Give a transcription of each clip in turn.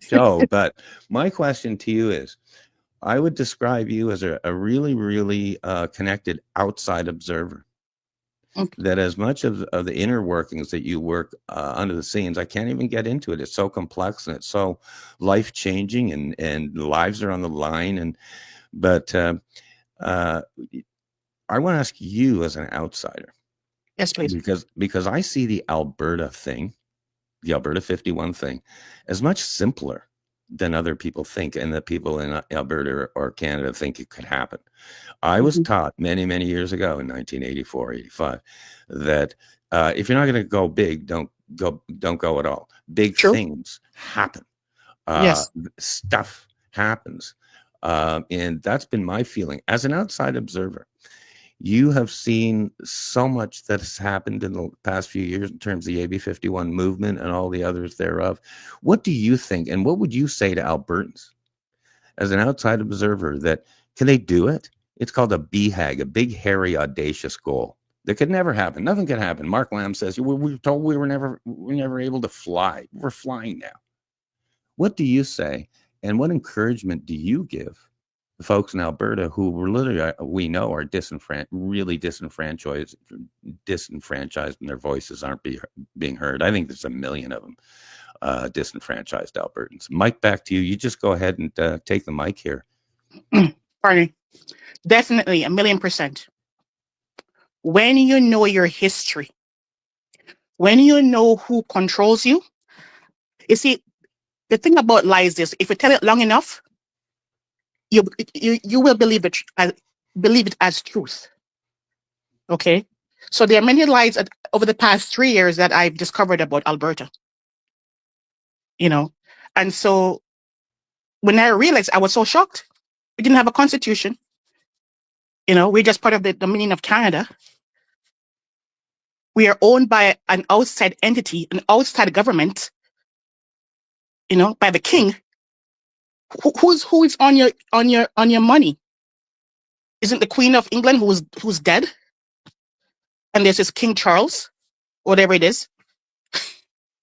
show. But my question to you is, I would describe you as a really, really connected outside observer. Okay. That as much of the inner workings that you work under the scenes, I can't even get into it. It's so complex and it's so life changing, and lives are on the line. But I want to ask you as an outsider. Yes, please. Because I see the Alberta thing, the Alberta 51 thing, as much simpler than other people think, and that people in Alberta or Canada think it could happen. I was taught many, many years ago in 1984, 85, that if you're not going to go big, don't go at all. Big True. things happen. Yes. Stuff happens. And that's been my feeling as an outside observer. You have seen so much that has happened in the past few years in terms of the AB 51 movement and all the others thereof. What do you think, and what would you say to Albertans as an outside observer, that can they do it? It's called a BHAG, a big, hairy, audacious goal that could never happen. Nothing could happen. Mark Lamb says, we were told we were never able to fly. We're flying now. What do you say, and what encouragement do you give the folks in Alberta who were literally, we know, are really disenfranchised, and their voices aren't being heard? I think there's a million of them, disenfranchised Albertans. Mike, back to you. You just go ahead and take the mic here. Pardon. Definitely, 1,000,000%. When you know your history, when you know who controls you, you see, the thing about lies is, if you tell it long enough, you will believe it as truth. Okay, so there are many lies over the past 3 years that I've discovered about Alberta. And so when I realized, I was so shocked. We didn't have a constitution. We're just part of the Dominion of Canada. We are owned by an outside entity, an outside government, by the king. Who is on your money? Isn't the Queen of England who's dead? And there's this King Charles, whatever it is.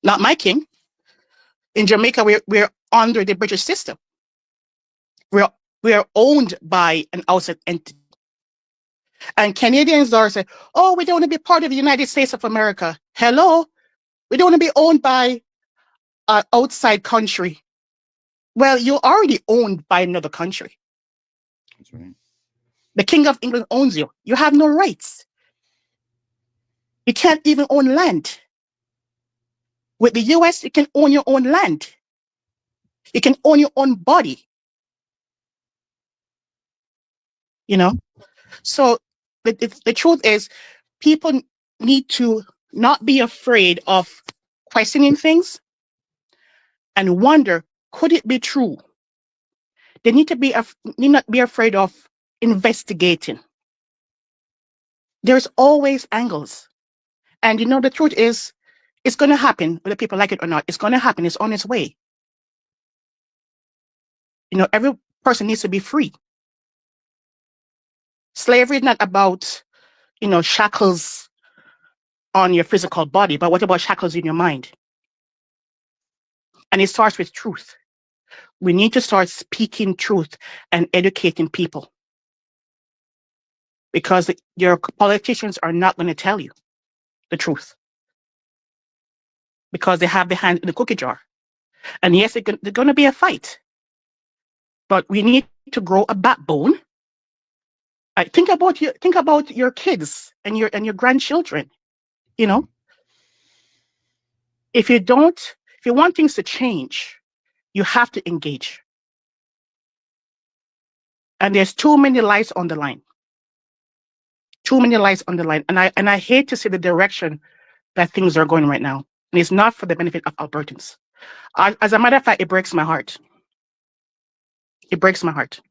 Not my king. In Jamaica, we're under the British system. We are owned by an outside entity. And Canadians are saying, oh, we don't want to be part of the United States of America. Hello? We don't want to be owned by an outside country. Well, you're already owned by another country. That's right. The King of England owns you. You have no rights. You can't even own land. With the US, you can own your own land. You can own your own body. So the truth is, people need to not be afraid of questioning things and wonder, could it be true? They need not be afraid of investigating. There's always angles. And the truth is, it's going to happen, whether people like it or not. It's going to happen. It's on its way. Every person needs to be free. Slavery is not about, shackles on your physical body, but what about shackles in your mind? And it starts with truth. We need to start speaking truth and educating people, because your politicians are not going to tell you the truth, because they have their hand in the cookie jar. And yes, there's going to be a fight, but we need to grow a backbone. Think about your kids and your grandchildren. If you want things to change, you have to engage. And there's too many lies on the line. Too many lies on the line. And I hate to see the direction that things are going right now. And it's not for the benefit of Albertans. As a matter of fact, it breaks my heart. It breaks my heart.